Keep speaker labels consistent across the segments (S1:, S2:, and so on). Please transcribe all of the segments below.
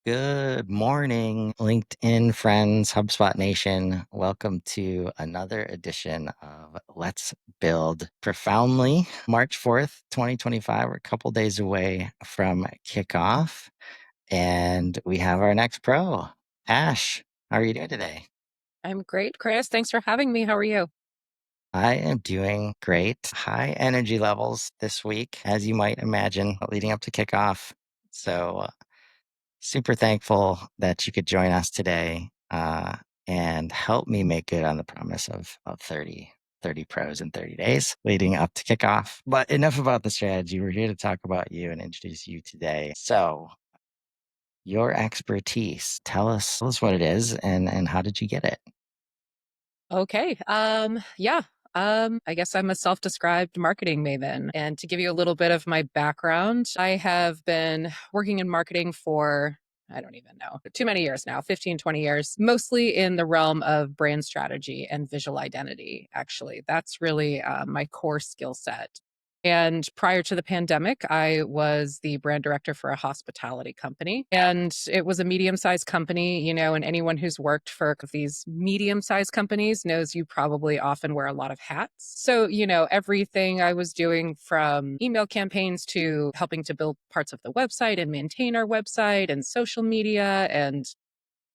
S1: Good morning, LinkedIn friends, HubSpot Nation. Welcome to another edition of Let's Build Profoundly. March 4th, 2025. We're a couple days away from kickoff, and we have our next pro, Ash. How are you doing today?
S2: I'm great, Chris. Thanks for having me. How are you?
S1: I am doing great. High energy levels this week, as you might imagine, leading up to kickoff. So super thankful that you could join us today and help me make good on the promise of 30 pros in 30 days leading up to kickoff. But enough about the strategy. We're here to talk about you and introduce you today. So, your expertise, tell us what it is and how did you get it?
S2: Okay. Yeah. I guess I'm a self-described marketing maven. And to give you a little bit of my background, I have been working in marketing for I don't even know, too many years now, 15, 20 years, mostly in the realm of brand strategy and visual identity, actually. That's really my core skill set. And prior to the pandemic, I was the brand director for a hospitality company. And it was a medium sized company, and anyone who's worked for these medium sized companies knows you probably often wear a lot of hats. So, everything I was doing from email campaigns to helping to build parts of the website and maintain our website and social media and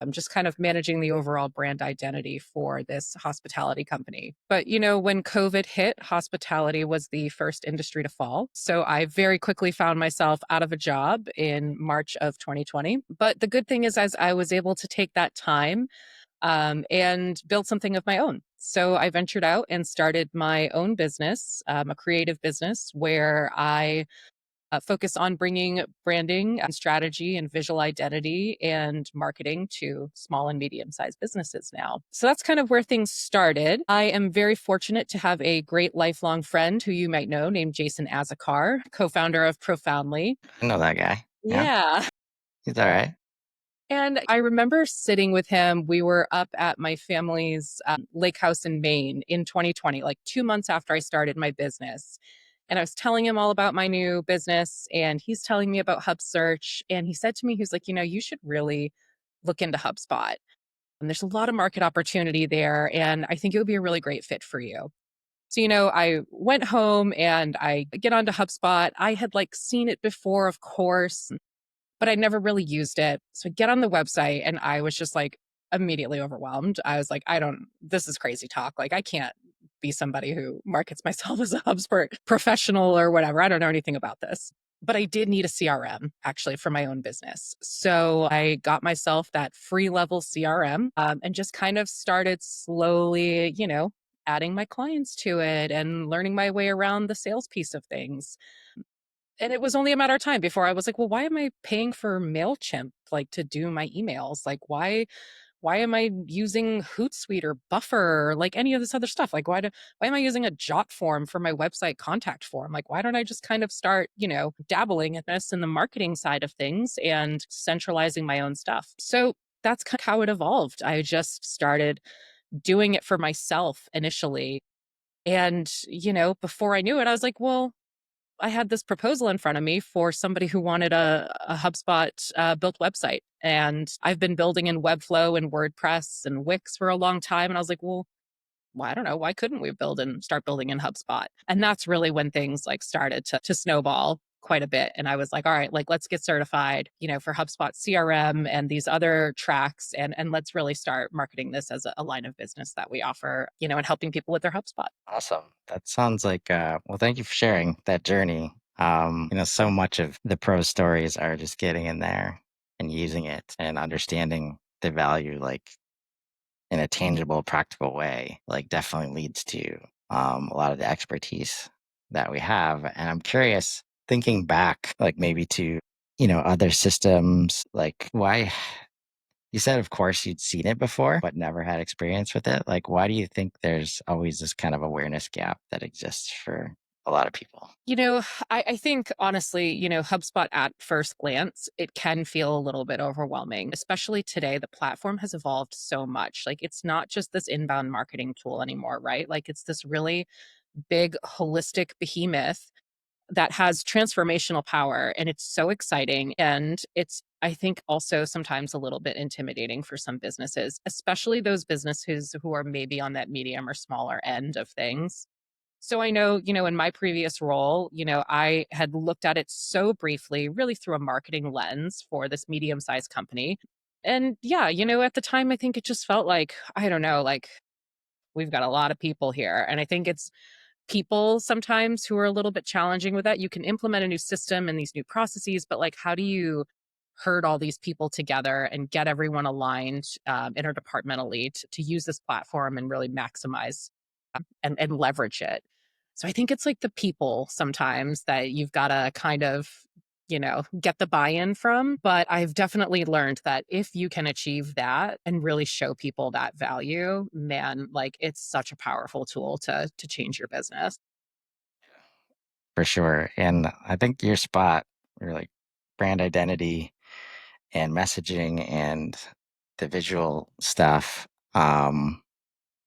S2: I'm just kind of managing the overall brand identity for this hospitality company. But, when COVID hit, hospitality was the first industry to fall. So I very quickly found myself out of a job in March of 2020. But the good thing is, as I was able to take that time and build something of my own. So I ventured out and started my own business, a creative business where I focus on bringing branding and strategy and visual identity and marketing to small and medium sized businesses now. So that's kind of where things started. I am very fortunate to have a great lifelong friend who you might know named 𝐁𝐮𝐢𝐥𝐝, co founder of Profoundly.
S1: I know that guy. Yeah,
S2: Yeah.
S1: he's all right.
S2: And I remember sitting with him. We were up at my family's lake house in Maine in 2020, like 2 months after I started my business. And I was telling him all about my new business, and he's telling me about Hub Search. And he said to me, he's like, you should really look into HubSpot. And there's a lot of market opportunity there. And I think it would be a really great fit for you. So, I went home and I get onto HubSpot. I had like seen it before, of course, but I never really used it. So I get on the website and I was just like immediately overwhelmed. I was like, this is crazy talk. Like, I can't be somebody who markets myself as a HubSpot professional or whatever. I don't know anything about this. But I did need a CRM actually for my own business. So I got myself that free level CRM and just kind of started slowly, adding my clients to it and learning my way around the sales piece of things. And it was only a matter of time before I was like, well, why am I paying for MailChimp like to do my emails? Like why am I using Hootsuite or Buffer or like any of this other stuff? Like why am I using a Jot form for my website contact form? Like why don't I just kind of start, dabbling in this in the marketing side of things and centralizing my own stuff? So that's kind of how it evolved. I just started doing it for myself initially. And, before I knew it, I was like, well, I had this proposal in front of me for somebody who wanted a HubSpot built website. And I've been building in Webflow and WordPress and Wix for a long time. And I was like, well, I don't know. Why couldn't we start building in HubSpot? And that's really when things like started to snowball quite a bit. And I was like, all right, like let's get certified, for HubSpot CRM and these other tracks. And let's really start marketing this as a line of business that we offer, and helping people with their HubSpot.
S1: Awesome. That sounds like, well, thank you for sharing that journey. So much of the pro stories are just getting in there and using it and understanding the value, like in a tangible, practical way, like definitely leads to a lot of the expertise that we have. And I'm curious, thinking back, like maybe to, other systems, like why you said, of course, you'd seen it before, but never had experience with it. Like, why do you think there's always this kind of awareness gap that exists for a lot of people?
S2: You know, I think honestly, HubSpot at first glance, it can feel a little bit overwhelming, especially today. The platform has evolved so much. Like, it's not just this inbound marketing tool anymore, right? Like, it's this really big, holistic behemoth that has transformational power, and it's so exciting. And it's, I think, also sometimes a little bit intimidating for some businesses, especially those businesses who are maybe on that medium or smaller end of things. So I know, in my previous role, I had looked at it so briefly, really through a marketing lens for this medium sized company. And yeah, at the time, I think it just felt like, I don't know, like we've got a lot of people here. And I think it's people sometimes who are a little bit challenging with that. You can implement a new system and these new processes, but like, how do you herd all these people together and get everyone aligned interdepartmentally to use this platform and really maximize and leverage it? So I think it's like the people sometimes that you've got to kind of, get the buy in from. But I've definitely learned that if you can achieve that and really show people that value, man, like it's such a powerful tool to change your business.
S1: For sure. And I think your spot, your like brand identity and messaging and the visual stuff,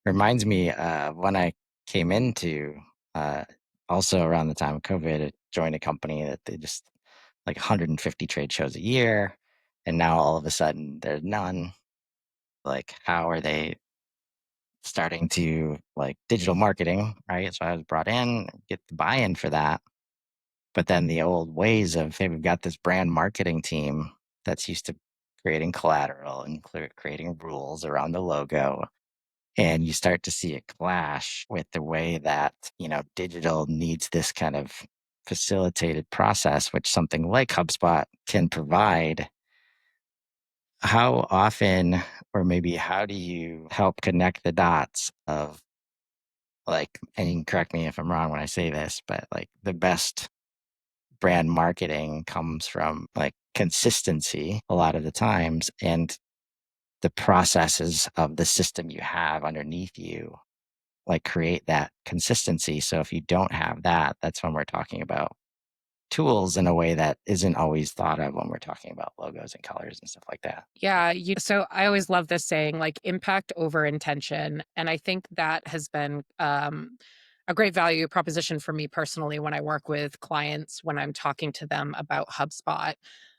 S1: reminds me of when I came into, uh, also around the time of COVID, I joined a company that they just like 150 trade shows a year. And now all of a sudden there's none. Like, how are they starting to like digital marketing? Right. So I was brought in, get the buy in for that. But then the old ways of, hey, we've got this brand marketing team that's used to creating collateral and creating rules around the logo. And you start to see it clash with the way that, digital needs this kind of facilitated process, which something like HubSpot can provide. How often, or maybe how do you help connect the dots of like, and you can correct me if I'm wrong when I say this, but like the best brand marketing comes from like consistency a lot of the times and the processes of the system you have underneath you like create that consistency. So if you don't have that, that's when we're talking about tools in a way that isn't always thought of when we're talking about logos and colors and stuff like that.
S2: Yeah, so I always love this saying, like impact over intention. And I think that has been a great value proposition for me personally when I work with clients, when I'm talking to them about HubSpot.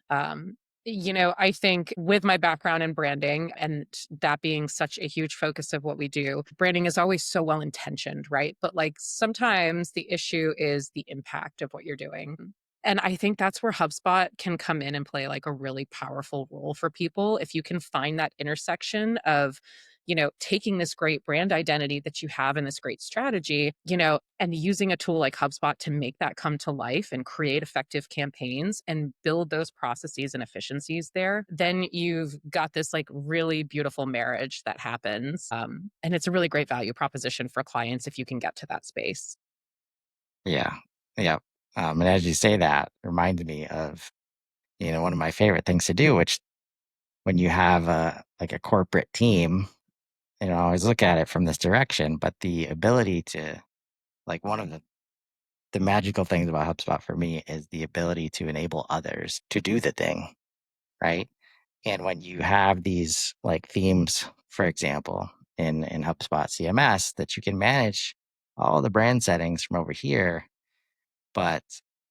S2: Um, I think with my background in branding and that being such a huge focus of what we do, branding is always so well intentioned, right? But like sometimes the issue is the impact of what you're doing. And I think that's where HubSpot can come in and play like a really powerful role for people. If you can find that intersection of, taking this great brand identity that you have and this great strategy, and using a tool like HubSpot to make that come to life and create effective campaigns and build those processes and efficiencies there, then you've got this like really beautiful marriage that happens. And it's a really great value proposition for clients if you can get to that space.
S1: Yeah. Yeah. And as you say that, reminds me of, one of my favorite things to do, which when you have a like a corporate team, I always look at it from this direction, but the ability to like one of the magical things about HubSpot for me is the ability to enable others to do the thing, right? And when you have these like themes, for example, in HubSpot CMS, that you can manage all the brand settings from over here, but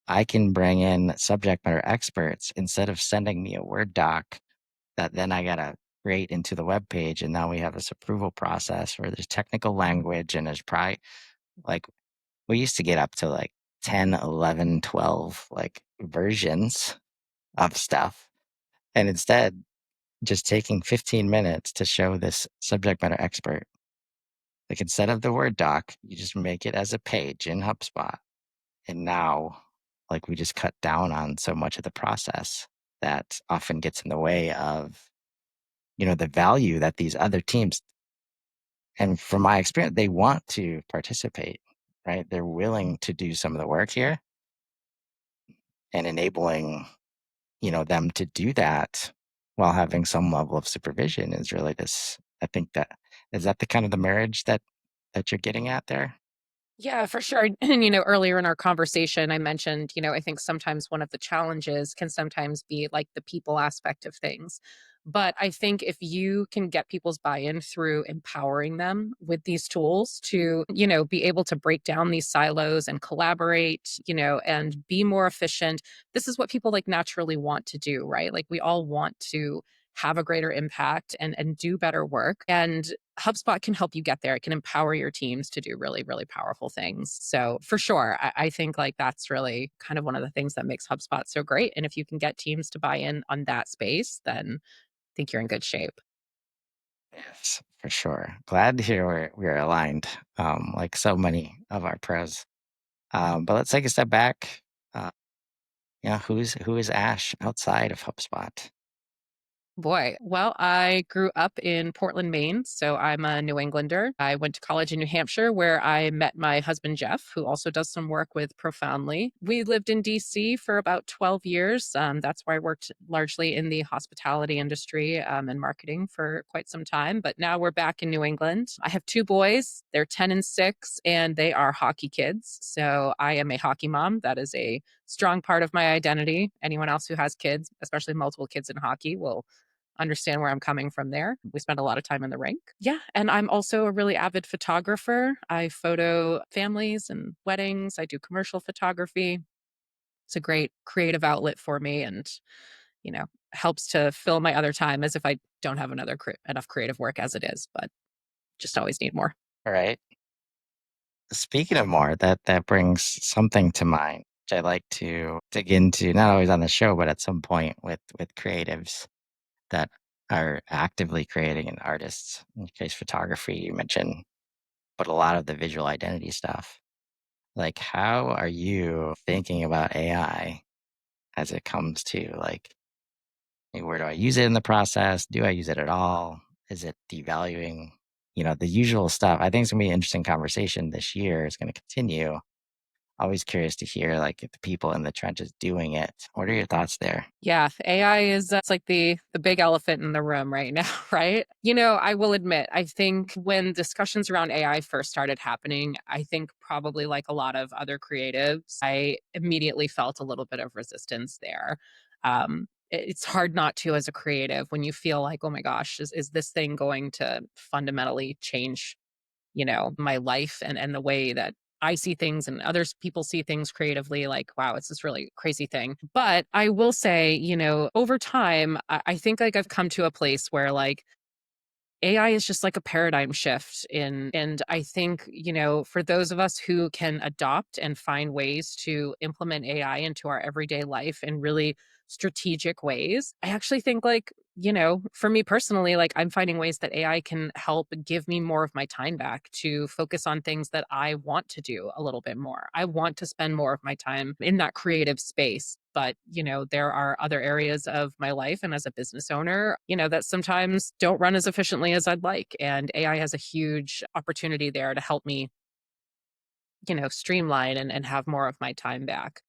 S1: I can bring in subject matter experts instead of sending me a Word doc that then I gotta create into the web page. And now we have this approval process where there's technical language and there's probably like we used to get up to like 10, 11, 12 like versions of stuff. And instead, just taking 15 minutes to show this subject matter expert, like instead of the Word doc, you just make it as a page in HubSpot. And now, like, we just cut down on so much of the process that often gets in the way of, the value that these other teams, and from my experience, they want to participate, right? They're willing to do some of the work here and enabling, them to do that while having some level of supervision is really this. I think that is that the kind of the marriage that you're getting at there?
S2: Yeah, for sure. And, earlier in our conversation, I mentioned, I think sometimes one of the challenges can sometimes be like the people aspect of things. But I think if you can get people's buy in through empowering them with these tools to, be able to break down these silos and collaborate, and be more efficient, this is what people like naturally want to do, right? Like we all want to have a greater impact and do better work. And HubSpot can help you get there. It can empower your teams to do really, really powerful things. So for sure, I think like that's really kind of one of the things that makes HubSpot so great. And if you can get teams to buy in on that space, then I think you're in good shape.
S1: Yes, for sure. Glad to hear we're aligned, like so many of our pros. But let's take a step back. Uh, who is Ash outside of HubSpot?
S2: Boy, well, I grew up in Portland, Maine, so I'm a New Englander. I went to college in New Hampshire where I met my husband, Jeff, who also does some work with Profoundly. We lived in DC for about 12 years. That's where I worked largely in the hospitality industry and marketing for quite some time. But now we're back in New England. I have two boys, they're 10 and 6, and they are hockey kids. So I am a hockey mom. That is a strong part of my identity. Anyone else who has kids, especially multiple kids in hockey, will understand where I'm coming from there. We spend a lot of time in the rink. Yeah. And I'm also a really avid photographer. I photo families and weddings. I do commercial photography. It's a great creative outlet for me and, you know, helps to fill my other time as if I don't have enough creative work as it is, but just always need more.
S1: All right. Speaking of more, that brings something to mind, which I like to dig into, not always on the show, but at some point with creatives that are actively creating and artists. In your case, photography, you mentioned, but a lot of the visual identity stuff. Like, how are you thinking about AI as it comes to like, hey, where do I use it in the process? Do I use it at all? Is it devaluing? The usual stuff. I think it's gonna be an interesting conversation this year. It's gonna continue. Always curious to hear like the people in the trenches doing it. What are your thoughts there?
S2: Yeah, AI is it's like the big elephant in the room right now, right? I will admit, I think when discussions around AI first started happening, I think probably like a lot of other creatives, I immediately felt a little bit of resistance there. It's hard not to as a creative when you feel like, oh my gosh, is this thing going to fundamentally change my life and the way that I see things and others people see things creatively like, wow, it's this really crazy thing. But I will say, over time, I think like I've come to a place where like AI is just like a paradigm shift and I think, for those of us who can adopt and find ways to implement AI into our everyday life in really strategic ways, I actually think like, for me personally, like I'm finding ways that AI can help give me more of my time back to focus on things that I want to do a little bit more. I want to spend more of my time in that creative space. But, there are other areas of my life and as a business owner, that sometimes don't run as efficiently as I'd like. And AI has a huge opportunity there to help me, streamline and have more of my time back.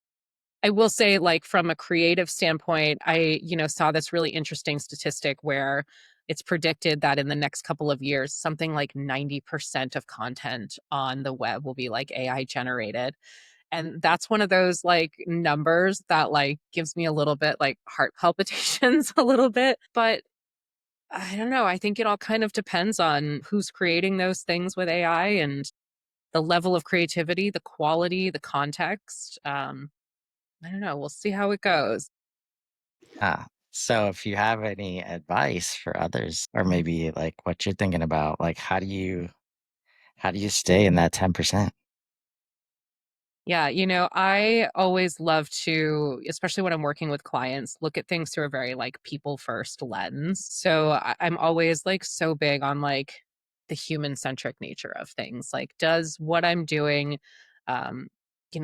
S2: I will say, like, from a creative standpoint, I, saw this really interesting statistic where it's predicted that in the next couple of years, something like 90% of content on the web will be like AI generated. And that's one of those, like, numbers that, like, gives me a little bit, like, heart palpitations a little bit, but I don't know, I think it all kind of depends on who's creating those things with AI and the level of creativity, the quality, the context, I don't know, we'll see how it goes.
S1: So if you have any advice for others, or maybe like what you're thinking about, like how do you stay in that 10%?
S2: Yeah, I always love to, especially when I'm working with clients, look at things through a very like people first lens. So I'm always like so big on like the human centric nature of things. Like, does what I'm doing, um,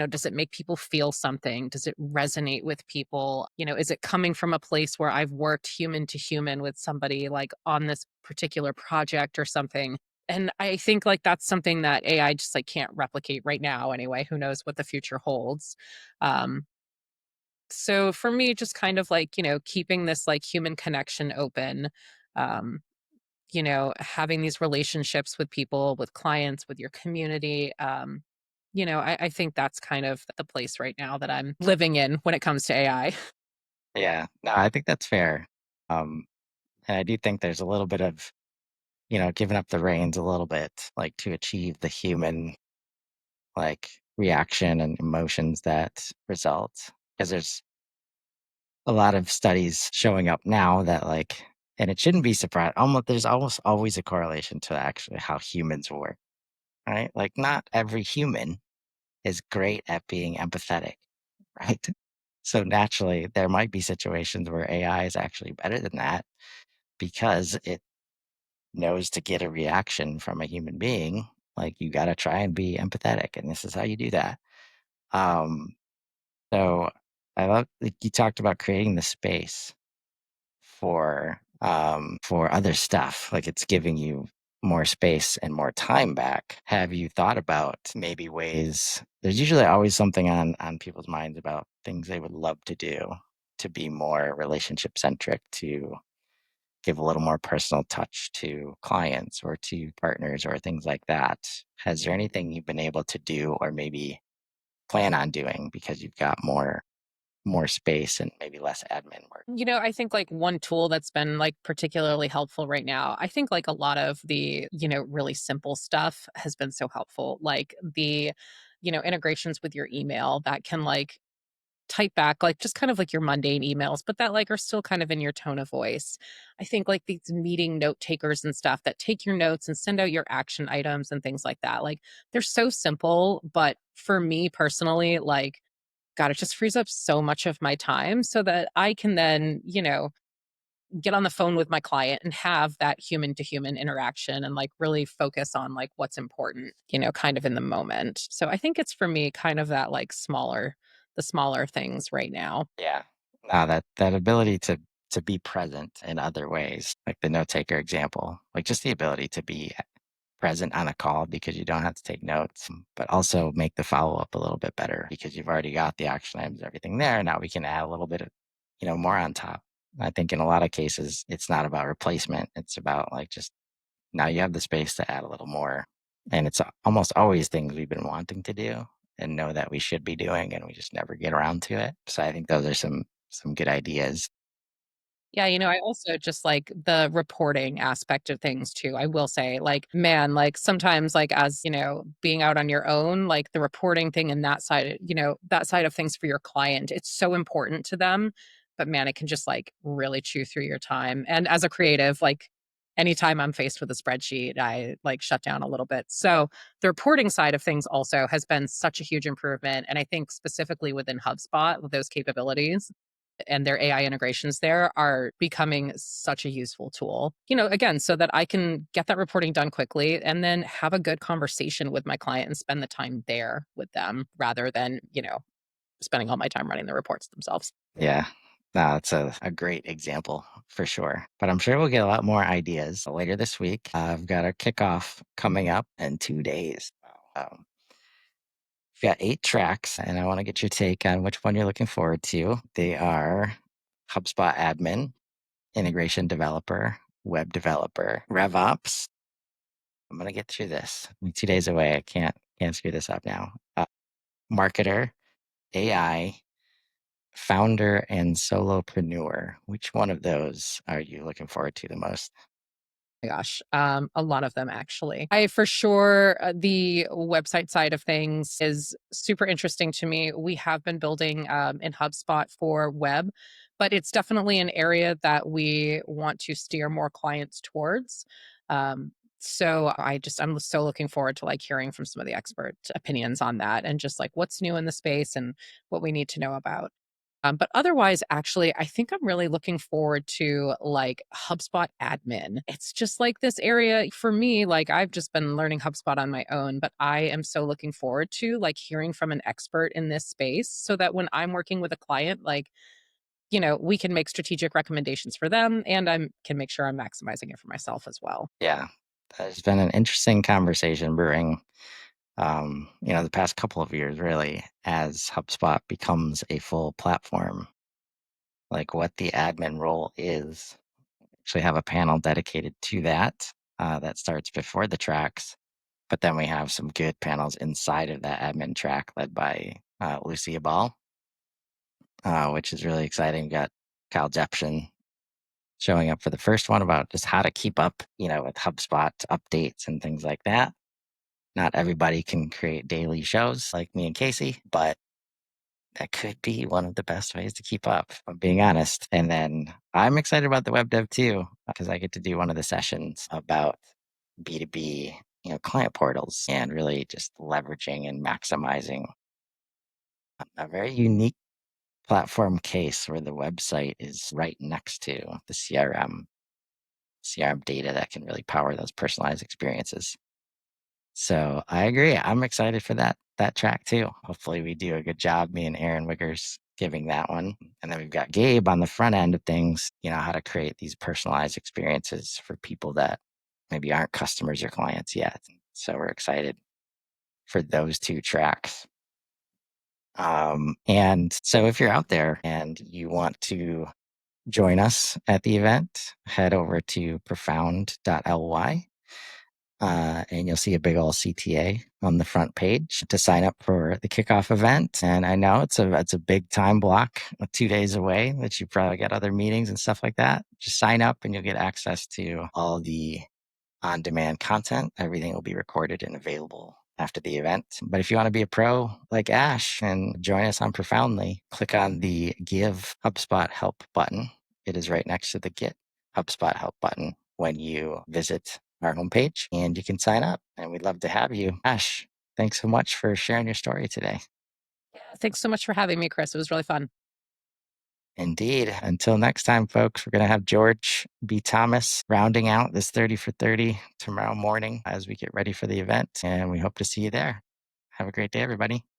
S2: does it make people feel something? Does it resonate with people? Is it coming from a place where I've worked human to human with somebody like on this particular project or something? And I think, like, that's something that AI just, like, can't replicate right now anyway, who knows what the future holds. Um, so for me, just kind of like, keeping this, like, human connection open, um, having these relationships with people, with clients, with your community, I think that's kind of the place right now that I'm living in when it comes to AI.
S1: Yeah. No, I think that's fair. Um, and I do think there's a little bit of, giving up the reins a little bit, like to achieve the human like reaction and emotions that result. Because there's a lot of studies showing up now that like, and it shouldn't be surprised. There's almost always a correlation to actually how humans work, right? Like not every human is great at being empathetic, right? So naturally, there might be situations where AI is actually better than that because it knows to get a reaction from a human being. Like you got to try and be empathetic, and this is how you do that. Um, so I love like you talked about creating the space for other stuff. Like it's giving you more space and more time back. Have you thought about maybe ways there's usually always something on people's minds about things they would love to do to be more relationship centric, to give a little more personal touch to clients or to partners or things like that. Has there anything you've been able to do or maybe plan on doing because you've got more space and maybe less admin work?
S2: I think like one tool that's been like particularly helpful right now, I think like a lot of the, really simple stuff has been so helpful. Like the, integrations with your email that can like type back like just kind of like your mundane emails, but that like are still kind of in your tone of voice. I think like these meeting note takers and stuff that take your notes and send out your action items and things like that. Like they're so simple, but for me personally, like God, it just frees up so much of my time so that I can then, get on the phone with my client and have that human to human interaction and like really focus on like what's important, kind of in the moment. So I think it's for me kind of that like the smaller things right now.
S1: Yeah. No, that ability to be present in other ways, like the note taker example, like just the ability to be present on a call because you don't have to take notes, but also make the follow up a little bit better because you've already got the action items, everything there. Now we can add a little bit of, more on top. I think in a lot of cases, it's not about replacement. It's about like just now you have the space to add a little more. And it's almost always things we've been wanting to do and know that we should be doing, and we just never get around to it. So I think those are some good ideas.
S2: Yeah, I also just like the reporting aspect of things too. I will say, like, man, like sometimes, like, as being out on your own, like the reporting thing and that side of things for your client, it's so important to them. But man, it can just like really chew through your time. And as a creative, like, anytime I'm faced with a spreadsheet, I like shut down a little bit. So the reporting side of things also has been such a huge improvement. And I think specifically within HubSpot with those capabilities and their AI integrations there are becoming such a useful tool. Again, so that I can get that reporting done quickly and then have a good conversation with my client and spend the time there with them rather than, spending all my time running the reports themselves.
S1: Yeah. No, it's a great example for sure. But I'm sure we'll get a lot more ideas later this week. I've got our kickoff coming up in 2 days. We've got 8 tracks, and I want to get your take on which one you're looking forward to. They are HubSpot admin, integration developer, web developer, RevOps. I'm gonna get through this. I'm 2 days away. I can't screw this up now. Marketer, AI, founder, and solopreneur. Which one of those are you looking forward to the most?
S2: My gosh, a lot of them actually. I for sure the website side of things is super interesting to me. We have been building in HubSpot for web, but it's definitely an area that we want to steer more clients towards. So I'm so looking forward to like hearing from some of the expert opinions on that and just like what's new in the space and what we need to know about. But otherwise, actually, I think I'm really looking forward to like HubSpot admin. It's just like this area for me, like I've just been learning HubSpot on my own, but I am so looking forward to like hearing from an expert in this space so that when I'm working with a client, like, we can make strategic recommendations for them and I can make sure I'm maximizing it for myself as well.
S1: Yeah, there's been an interesting conversation brewing, the past couple of years, really, as HubSpot becomes a full platform, like what the admin role is. Actually have a panel dedicated to that, that starts before the tracks. But then we have some good panels inside of that admin track led by Lucia Ball, which is really exciting. We've got 𝐭𝐫𝐨𝐼𝐿 showing up for the first one about just how to keep up, with HubSpot updates and things like that. Not everybody can create daily shows like me and Casey, but that could be one of the best ways to keep up, if I'm being honest. And then I'm excited about the web dev too, because I get to do one of the sessions about B2B, client portals and really just leveraging and maximizing a very unique platform case where the website is right next to the CRM data that can really power those personalized experiences. So I agree. I'm excited for that track too. Hopefully we do a good job, me and Aaron Wiggers giving that one. And then we've got Gabe on the front end of things, how to create these personalized experiences for people that maybe aren't customers or clients yet. So we're excited for those two tracks. And so if you're out there and you want to join us at the event, head over to profound.ly. And you'll see a big old CTA on the front page to sign up for the kickoff event. And I know it's a big time block, 2 days away, that you probably got other meetings and stuff like that. Just sign up and you'll get access to all the on-demand content. Everything will be recorded and available after the event. But if you want to be a pro like Ash and join us on Profoundly, click on the Give HubSpot Help button. It is right next to the Get HubSpot Help button when you visit our homepage, and you can sign up. And we'd love to have you. Ash, thanks so much for sharing your story today.
S2: Thanks so much for having me, Chris. It was really fun.
S1: Indeed. Until next time, folks, we're going to have George B. Thomas rounding out this 30 for 30 tomorrow morning as we get ready for the event. And we hope to see you there. Have a great day, everybody.